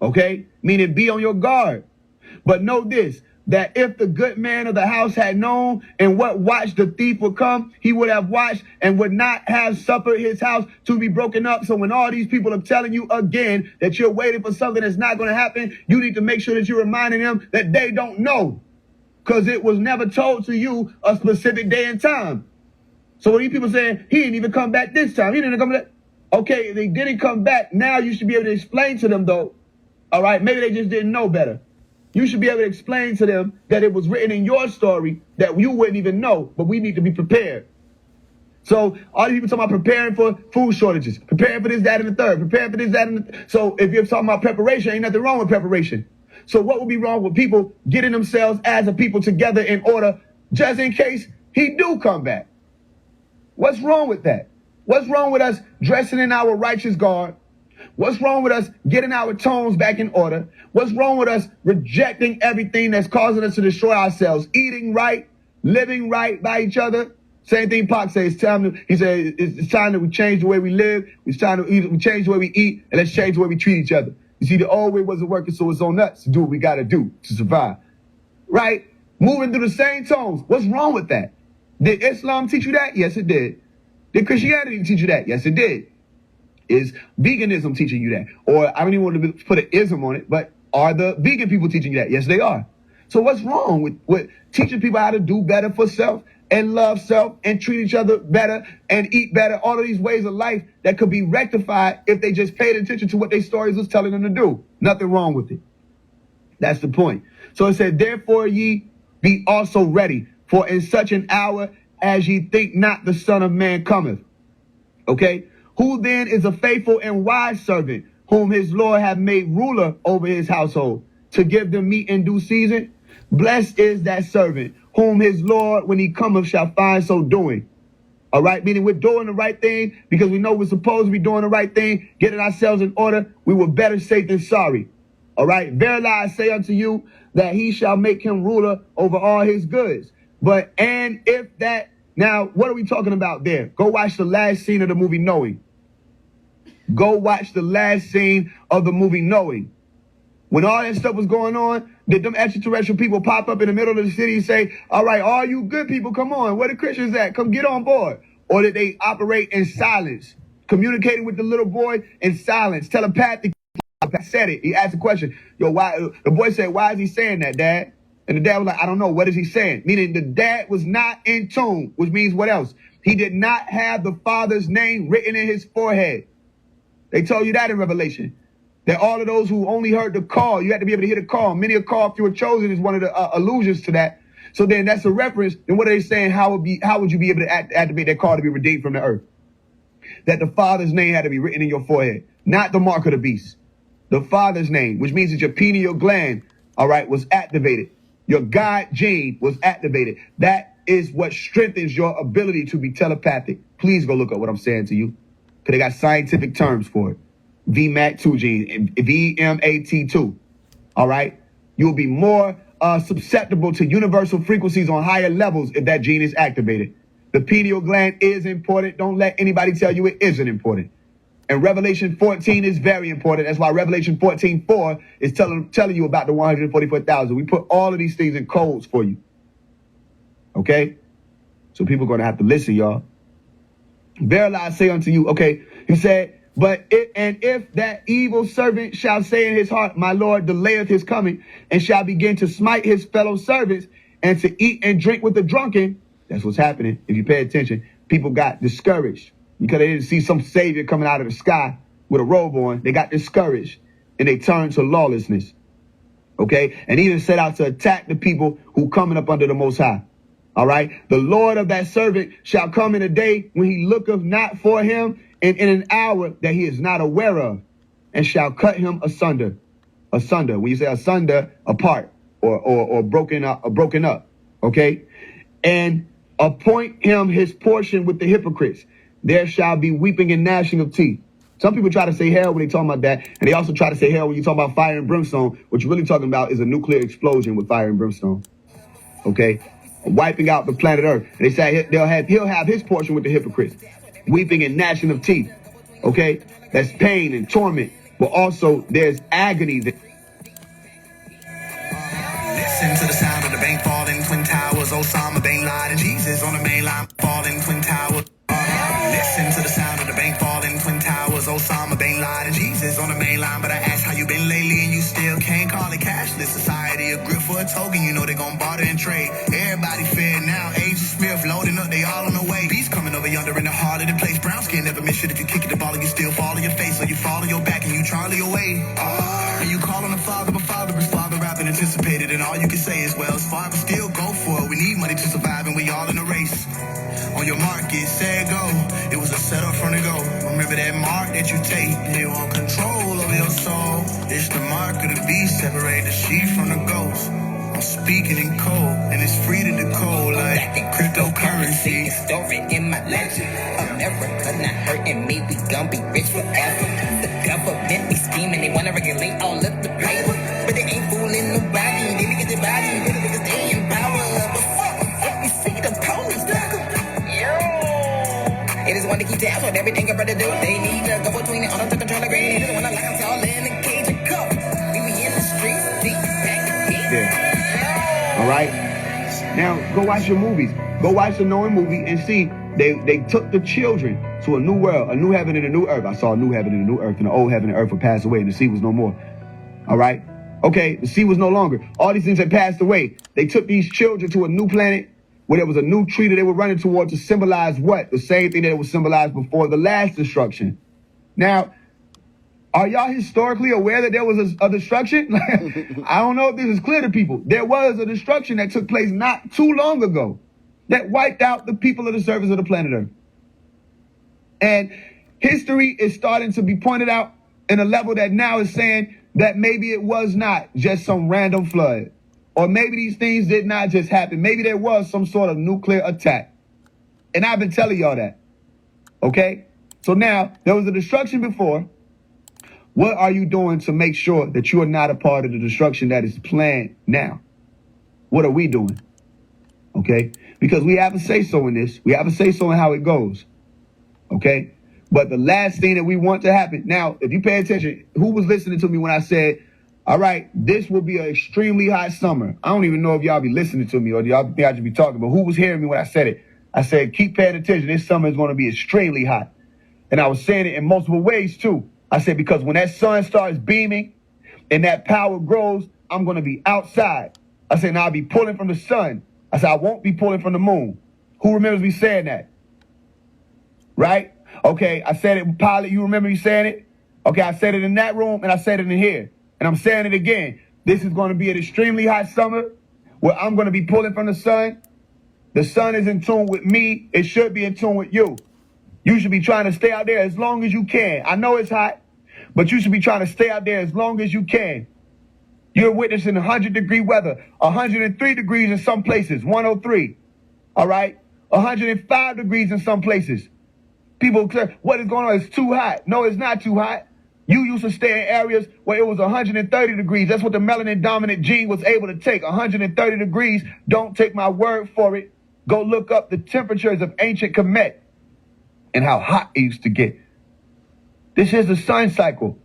Speaker 2: Okay? Meaning be on your guard. But know this, that if the good man of the house had known and what watch the thief would come, he would have watched and would not have suffered his house to be broken up. So when all these people are telling you again that you're waiting for something that's not going to happen, you need to make sure that you're reminding them that they don't know, because it was never told to you a specific day and time. So when these people saying he didn't even come back this time, he didn't come back. Okay, they didn't come back. Now you should be able to explain to them, though. All right, maybe they just didn't know better. You should be able to explain to them that it was written in your story that you wouldn't even know, but we need to be prepared. So all these people talking about preparing for food shortages, preparing for this, that, and the third, preparing for this, that, and the So if you're talking about preparation, ain't nothing wrong with preparation. So what would be wrong with people getting themselves as a people together in order just in case he do come back? What's wrong with that? What's wrong with us dressing in our righteous garb? What's wrong with us getting our tones back in order? What's wrong with us rejecting everything that's causing us to destroy ourselves? Eating right, living right by each other. Same thing Pac says. It's time that we change the way we live. It's time to we change the way we eat, and let's change the way we treat each other. You see, the old way wasn't working, so it's on us to do what we got to do to survive. Right? Moving through the same tones. What's wrong with that? Did Islam teach you that? Yes, it did. Did Christianity teach you that? Yes, it did. Is veganism teaching you that? Or I don't even want to put an ism on it, but are the vegan people teaching you that? Yes, they are. So what's wrong with teaching people how to do better for self and love self and treat each other better and eat better? All of these ways of life that could be rectified if they just paid attention to what their stories was telling them to do. Nothing wrong with it. That's the point. So it said, therefore ye be also ready, for in such an hour as ye think not the Son of Man cometh. Okay? Who then is a faithful and wise servant, whom his Lord hath made ruler over his household, to give them meat in due season? Blessed is that servant, whom his Lord, when he cometh, shall find so doing. All right? Meaning we're doing the right thing because we know we're supposed to be doing the right thing, getting ourselves in order. We were better safe than sorry. All right? Verily I say unto you that he shall make him ruler over all his goods. But, and if that, now, what are we talking about there? Go watch the last scene of the movie Knowing. Go watch the last scene of the movie Knowing. When all that stuff was going on, did them extraterrestrial people pop up in the middle of the city and say, all right, all you good people, come on. Where the Christians at? Come get on board. Or did they operate in silence, communicating with the little boy in silence, telepathic? I said it. He asked a question. Yo, why? The boy said, why is he saying that, Dad? And the dad was like, I don't know. What is he saying? Meaning the dad was not in tune, which means what else? He did not have the father's name written in his forehead. They told you that in Revelation. That all of those who only heard the call, you had to be able to hear the call. Many a call, if you were chosen, is one of the allusions to that. So then that's a reference. Then what are they saying? How would you be able to activate that call to be redeemed from the earth? That the father's name had to be written in your forehead, not the mark of the beast. The father's name, which means that your pineal gland, all right, was activated. Your God gene was activated. That is what strengthens your ability to be telepathic. Please go look up what I'm saying to you, because they got scientific terms for it. VMAT2 gene, VMAT2. All right? You'll be more susceptible to universal frequencies on higher levels if that gene is activated. The pineal gland is important. Don't let anybody tell you it isn't important. And Revelation 14 is very important. That's why Revelation 14:4 is telling you about the 144,000. We put all of these things in codes for you. Okay? So people are going to have to listen, y'all. Verily I say unto you, okay, he said, if that evil servant shall say in his heart, my Lord delayeth his coming, and shall begin to smite his fellow servants, and to eat and drink with the drunken, that's what's happening. If you pay attention, people got discouraged because they didn't see some savior coming out of the sky with a robe on. They got discouraged, and they turned to lawlessness. Okay? And even set out to attack the people who coming up under the Most High. All right? The Lord of that servant shall come in a day when he looketh not for him, and in an hour that he is not aware of, and shall cut him asunder. Asunder. When you say asunder, apart, or broken up. Okay? And appoint him his portion with the hypocrites. There shall be weeping and gnashing of teeth. Some people try to say hell when they talk about that, and they also try to say hell when you talk about fire and brimstone. What you're really talking about is a nuclear explosion with fire and brimstone. Okay? Wiping out the planet Earth. And they say he'll have his portion with the hypocrites. Weeping and gnashing of teeth. Okay? That's pain and torment. But also there's agony. Listen to the sound of
Speaker 3: Osama bin Laden. Jesus on the main line, falling Twin Towers. Listen to the sound of the bank falling Twin Towers. Osama bin Laden. Jesus on the main line, but I asked how you been lately, and you still can't call it cashless society. A grip for a token, you know they gon' barter and trade. Everybody fair now. Agent Smith loading up, they all on the way. Beast coming over yonder in the heart of the place. Brown skin never miss shit. If you kick it, the ball and you still fall on your face, or you fall on your back and you Charlie away. And you call on the father, but father is father rather than anticipated, and all you can say is, well, it's fine, but still go for it. We need money to survive, and we all in a race. On your mark, get set, go. It was a setup from the go. Remember that mark that you take. They want control over your soul. It's the mark of the beast, separate the sheep from the ghost. I'm speaking in code, and it's free to decode like cryptocurrency.
Speaker 4: Story in my legend. America not hurting me, we gon' be rich forever. The government be scheming, they wanna regulate all of the paper, but they ain't fooling nobody. They look at their body, they look at they in power. But fuck, let me see the police. It is one to keep tabs on everything a brother do. They need to go between the auto to control the green. They just wanna lock us all in a cage and cuff. We be in the streets, deep back and
Speaker 2: Yeah. All right. Now go watch your movies. Go watch the Knowing movie and see they took the children to a new world, a new heaven and a new earth. I saw a new heaven and a new earth, and the old heaven and earth would pass away, and the sea was no more. All right. Okay, the sea was no longer. All these things had passed away. They took these children to a new planet where there was a new tree that they were running toward to symbolize what? The same thing that was symbolized before the last destruction. Now, are y'all historically aware that there was a destruction? I don't know if this is clear to people. There was a destruction that took place not too long ago that wiped out the people of the surface of the planet Earth. And history is starting to be pointed out in a level that now is saying that maybe it was not just some random flood. Or maybe these things did not just happen. Maybe there was some sort of nuclear attack. And I've been telling y'all that. Okay? So now, there was a destruction before. What are you doing to make sure that you are not a part of the destruction that is planned now? What are we doing? Okay? Because we have a say-so in this. We have a say-so in how it goes. Okay? But the last thing that we want to happen. Now, if you pay attention, who was listening to me when I said, all right, this will be an extremely hot summer. I don't even know if y'all be listening to me or y'all think I should be talking, but who was hearing me when I said it? I said, keep paying attention. This summer is going to be extremely hot. And I was saying it in multiple ways, too. I said, because when that sun starts beaming and that power grows, I'm going to be outside. I said, now I'll be pulling from the sun. I said, I won't be pulling from the moon. Who remembers me saying that? Right? Okay, I said it, Pilot, you remember me saying it? Okay, I said it in that room and I said it in here. And I'm saying it again. This is going to be an extremely hot summer where I'm going to be pulling from the sun. The sun is in tune with me. It should be in tune with you. You should be trying to stay out there as long as you can. I know it's hot, but you should be trying to stay out there as long as you can. You're witnessing 100-degree weather, 103 degrees in some places, 103. All right? 105 degrees in some places. People say, what is going on? It's too hot. No, it's not too hot. You used to stay in areas where it was 130 degrees. That's what the melanin dominant gene was able to take. 130 degrees. Don't take my word for it. Go look up the temperatures of ancient Kemet and how hot it used to get. This is the sun cycle.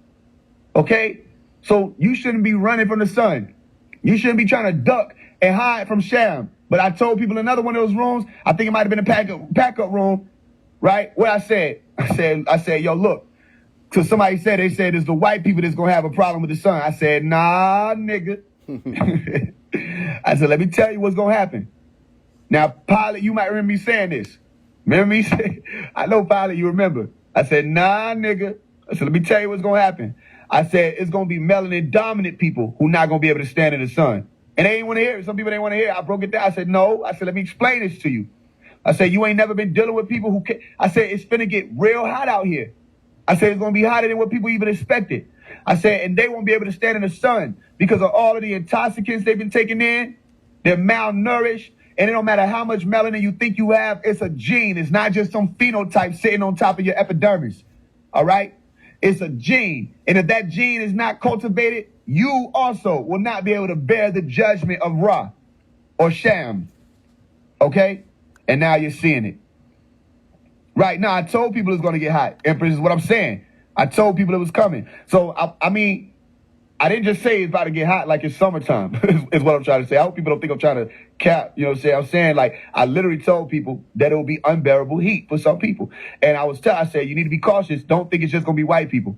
Speaker 2: Okay? So you shouldn't be running from the sun. You shouldn't be trying to duck and hide from Sham. But I told people in another one of those rooms, I think it might have been a pack-up room, right? Where I said, yo, look. So somebody said, they said it's the white people that's going to have a problem with the sun. I said, nah, nigga. I said, let me tell you what's going to happen. Now, Pilot, you might remember me saying this. Remember me saying, I know, Pilot, you remember. I said, nah, nigga. I said, let me tell you what's going to happen. I said, it's going to be melanin dominant people who not going to be able to stand in the sun. And they ain't want to hear it. Some people didn't want to hear it. I broke it down. I said, no. I said, let me explain this to you. I said, you ain't never been dealing with people who can. I said, it's finna get real hot out here. I said, it's going to be hotter than what people even expected. I said, and they won't be able to stand in the sun because of all of the intoxicants they've been taking in. They're malnourished. And it don't matter how much melanin you think you have, it's a gene. It's not just some phenotype sitting on top of your epidermis. All right? It's a gene. And if that gene is not cultivated, you also will not be able to bear the judgment of Ra or Sham. Okay? And now you're seeing it. Right now, I told people it's going to get hot. Empress is what I'm saying. I told people it was coming. So, I I didn't just say it's about to get hot like it's summertime, is what I'm trying to say. I hope people don't think I'm trying to cap, you know what I'm saying? I'm saying, like, I literally told people that it will be unbearable heat for some people. And I said, you need to be cautious. Don't think it's just going to be white people.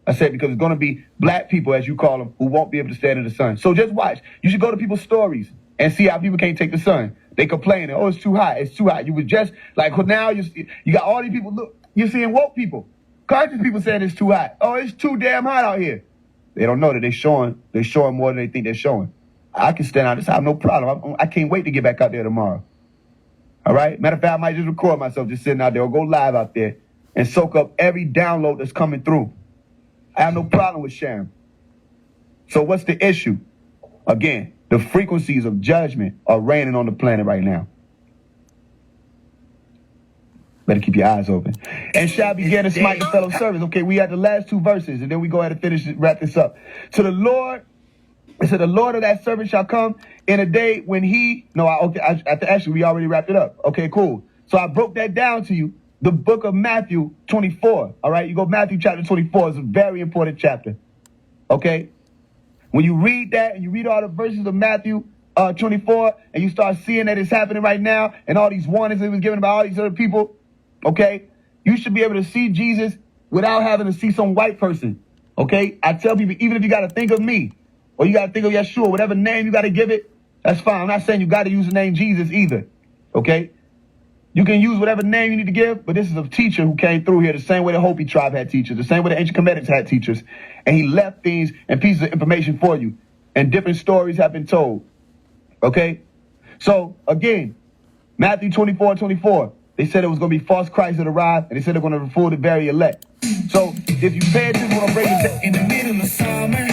Speaker 2: I said, because it's going to be black people, as you call them, who won't be able to stand in the sun. So just watch. You should go to people's stories and see how people can't take the sun. They complaining, oh, it's too hot. It's too hot. You was just, like, now you got all these people, look, you're seeing woke people. Conscious people saying it's too hot. Oh, it's too damn hot out here. They don't know that they're showing more than they think they're showing. I can stand out this time, no problem. I can't wait to get back out there tomorrow. All right? Matter of fact, I might just record myself just sitting out there or go live out there and soak up every download that's coming through. I have no problem with sharing. So what's the issue? Again, the frequencies of judgment are reigning on the planet right now. Better keep your eyes open. And shall begin to smite the fellow servants. Okay, we had the last two verses, and then we go ahead and wrap this up. To the Lord, it said, the Lord of that servant shall come in a day when actually, we already wrapped it up. Okay, cool. So I broke that down to you. The book of Matthew 24. All right, you go Matthew chapter 24. It's a very important chapter. Okay? When you read that and you read all the verses of Matthew 24 and you start seeing that it's happening right now and all these warnings that was given about all these other people, okay, you should be able to see Jesus without having to see some white person. Okay? I tell people, even if you got to think of me or you got to think of Yeshua, whatever name you got to give it, that's fine. I'm not saying you got to use the name Jesus either. Okay? You can use whatever name you need to give, but this is a teacher who came through here the same way the Hopi tribe had teachers, the same way the ancient Cometics had teachers. And he left things and pieces of information for you. And different stories have been told. Okay? So, again, Matthew 24:24. They said it was going to be false Christ that arrived, and they said they're going to fool the very elect. So, if you pay attention to what I'm breaking down.
Speaker 3: In the middle of summer,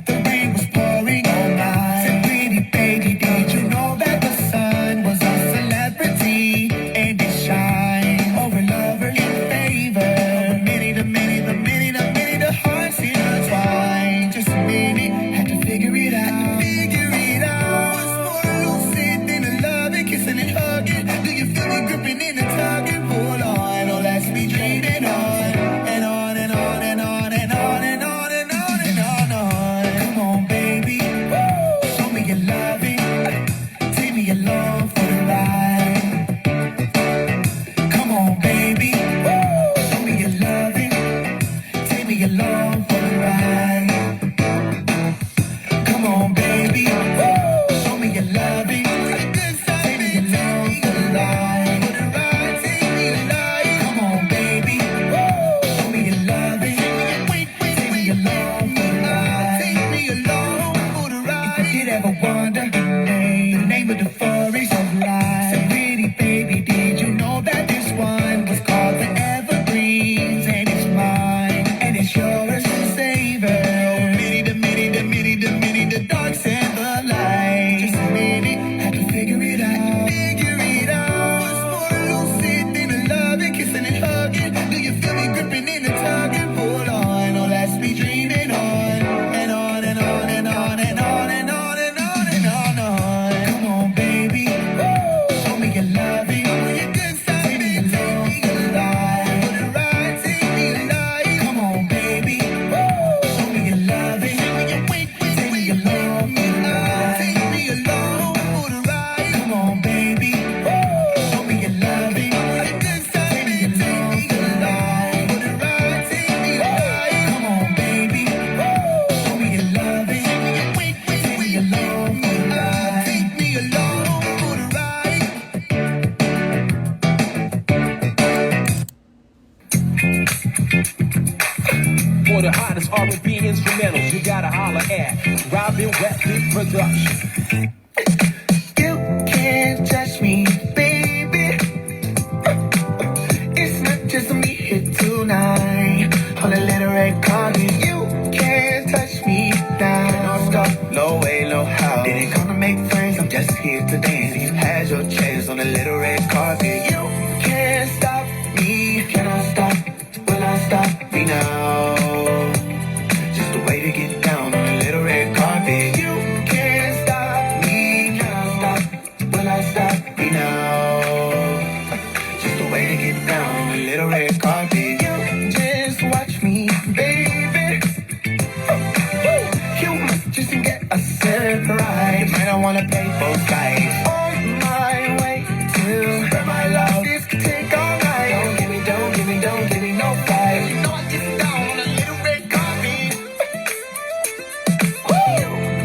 Speaker 3: the rain was pouring all night. Said, pretty baby, did you know that the sun was a celebrity and it shine over lover in favor? The hearts intertwined. Just a minute, had to figure it out. Was more lucid than a loving, kissing and hugging. Do you feel me gripping in the tugging? Hold on, oh, let's be dreaming on and on and on and on and on and on and on and on and on. Come on, baby, show me your loving. Take me along for the ride. Come on, baby, show me your loving. Take me along for the ride. Come on, baby, show me your loving. Take me along for the ride. Take me along. Come on, baby, show me your loving. Take me along for the ride. Take me along for the ride. If you did ever wonder the name of the forest of life, so pretty baby, did you know that this one was called the Evergreens? And it's mine, and it's yours to savor. The darks and the light. Just a minute, had to figure it out. Was more lucid than a loving, kissing and hugging. Do you feel me gripping in the tugging? Hold on, oh, let's be dreaming on and on and on and on and on and on and on and on and on. Come on, baby, show me your loving. Take me along for the ride. Take me alive. Come on, baby, show me your loving. Take me along for the ride. Take me along for the ride. Come on, baby, show me your loving. Take me along for the ride. Take me alive. Come on, baby, show me your loving. Take me along for the ride. Take me along for the ride.
Speaker 5: For the hottest R&B instrumentals, you gotta holler at Robin Wesley Production.
Speaker 3: You can't touch me, baby. It's not just me here tonight. On a little red carpet, you can't touch me down. No stop, no way, no how. Didn't come to make friends, I'm just here to dance. You had your chance on a little red carpet. You can't stop me. Can I stop? Will I stop me now? Just a way to get down on a little red carpet. You can't stop me. Can I stop? Will I stop me now? don't wanna pay both sides. On my way to where my love, this could take all night. Don't give me no fight. You know I get down on a little red carpet. You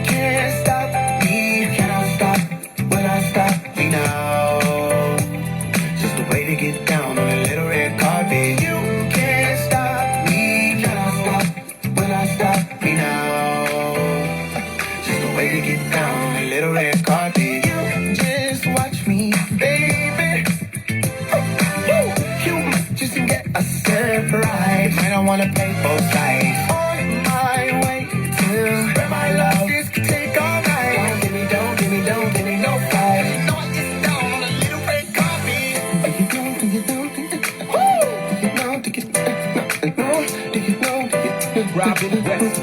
Speaker 3: can't stop me, can I stop? Will I stop me now? Just a way to get down on a little red carpet. You can't stop me, can I stop? Will I stop me now? Just a way to get down on a little red carpet. You just watch me, baby. You might just get a surprise. Might not wanna play both sides. On my way to where my love, this could take all night. Don't give me no fight. You know I get down on a little red carpet. Do you know?
Speaker 5: Robin West.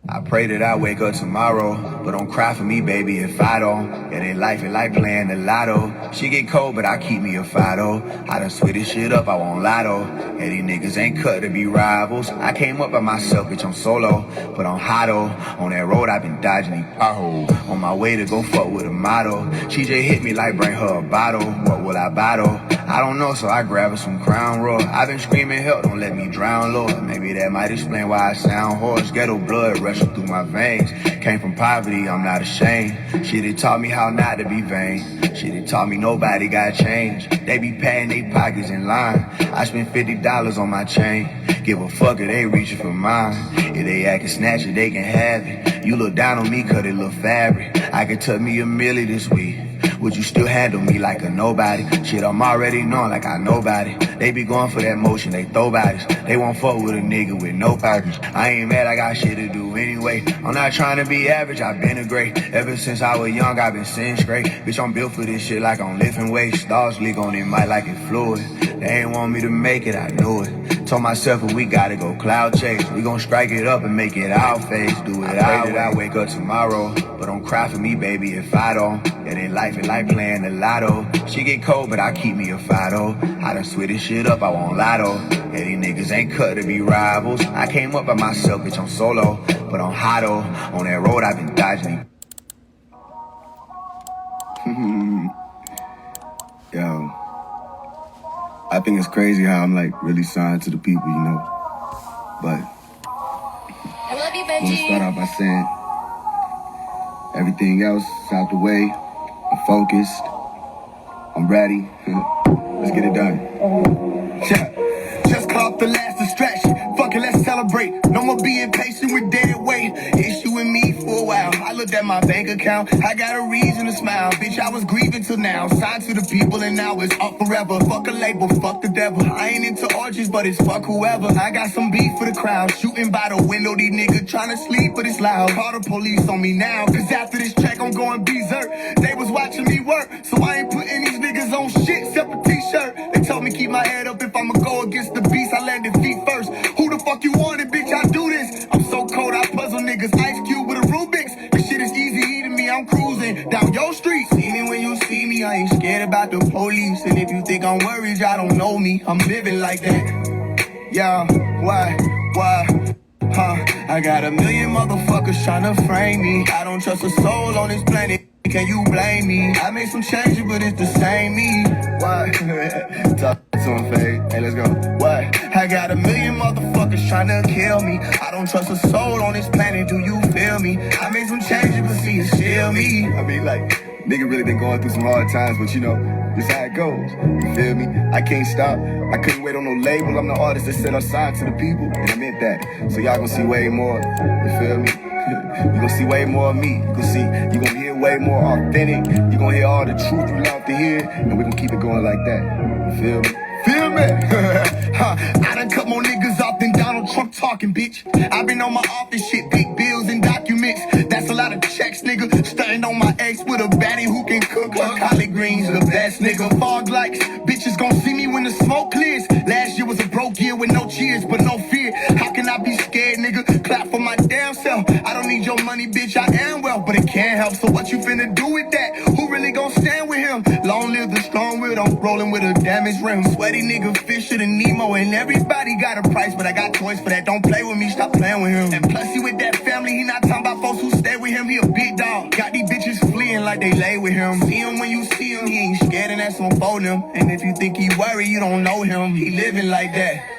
Speaker 3: I pray that I wake up tomorrow, but don't cry for me, baby, if I don't. Yeah, they life is like playing the lotto. She get cold, but I keep me a Fido. I done switch this shit up, I won't lotto. Yeah, these niggas ain't cut to be rivals. I came up by myself, bitch, I'm solo. But I'm hotto. On that road, I've been dodging these potholes. On my way to go fuck with a model. She just hit me like bring her a bottle. What will I bottle? I don't know, so I grab her some Crown Royal. I've been screaming help, don't let me drown, Lord. Maybe that might explain why I sound hoarse. Ghetto blood rushing through my veins. Came from poverty, I'm not ashamed. Shit, it taught me how not to be vain. Shit, it taught me nobody got change. They be patting they pockets in line. I spent $50 on my chain. Give a fuck if they reaching for mine. If they actin' snatch it, they can have it. You look down on me cause it look fabric. I could tuck me a milli this week. Would you still handle me like a nobody? Shit, I'm already known like I nobody. They be going for that motion, they throw bodies. They won't fuck with a nigga with no package. I ain't mad, I got shit to do anyway. I'm not trying to be average, I've been a great. Ever since I was young, I've been seeing straight. Bitch, I'm built for this shit like I'm lifting weights. Stars leak on it, might like it fluid. They ain't want me to make it, I knew it. Told myself if we gotta go cloud chase, we gon' strike it up and make it our face. Do it out way. I wake up tomorrow, but don't cry for me, baby, if I don't. Yeah, they life is like playing the lotto. She get cold, but I keep me a Fido. I done switch this shit up, I won't lotto. Yeah, these niggas ain't cut to be rivals. I came up by myself, bitch, I'm solo. But I'm hotto. On that road, I've been dodging.
Speaker 2: Yo, I think it's crazy how I'm like really signed to the people, you know. But
Speaker 6: I love you,
Speaker 2: I want to start
Speaker 6: Benji.
Speaker 2: out by saying everything else is out the way. I'm focused. I'm ready. Let's get it done.
Speaker 3: Yeah. Just caught the last distraction. Fuck it, let's celebrate. No more being patient with dead weight. Issue with me for a while. I looked at my bank account. I got a reason to smile. Bitch, I was grieving till now. Signed to the people and now it's up forever. Fuck a label, fuck the devil. I ain't into orgies, but it's fuck whoever. I got some beef for the crowd. Shooting by the window, these niggas trying to sleep, but it's loud. Call the police on me now. Cause after this check, I'm going berserk. They was watching me work, so I ain't putting these niggas on shit except a t-shirt. They told me keep my head up if I'ma go against the beast. I landed feet first. Who the fuck you wanted, bitch? I do this. I'm so cold, I puzzle niggas. Ice Cube with a Rubik's. This shit is easy eating me. I'm cruising down your street. See me when you see me. I ain't scared about the police. And if you think I'm worried, y'all don't know me. I'm living like that. Yeah, why? I got a million motherfuckers tryna frame me. I don't trust a soul on this planet. Can you blame me? I made some changes, but it's the same me. Why? Talk to him, Faise. Hey, let's go. Why? I got a million motherfuckers tryna kill me. I don't trust a soul on this planet. Do you feel me? I made some changes, but see, it's still me. I mean, like, nigga really been going through some hard times, but you know, this how it goes. You feel me? I can't stop. I couldn't wait on no label. I'm the artist that said I'm signed to the people, and I meant that. So y'all gonna see way more. You feel me? You gonna see way more of me. You gonna hear way more authentic. You gonna hear all the truth you love to hear, and we gonna keep it going like that. You feel me? Feel me? I done cut more niggas off than Donald Trump talking, bitch. I been on my office shit, big bills and documents. That's a lot of checks, nigga. Stunting on on my ex with a baddie who can cook her collard greens. The best nigga, fog lights. Bitches gon' see me when the smoke clears. Last year was a broke year with no cheers, but no fear. How can I be scared, nigga? Clap for my damn self. I don't need your money, bitch, I am well, but it can't help. So what you finna do with that? Who really gon' stand with him? Long live the strong will, I'm rolling with a damaged rim. Sweaty nigga, Fisher than Nemo, and everybody got a price, but I got choice for that. Don't play with me, stop playing with him. And plus, he with that family, he not talking about folks who stay with him. He a big dog. Got these bitches fleeing like they lay with him. See him when you see him, he ain't scared, and that's on phone him. And if you think he worry, you don't know him. He living like that.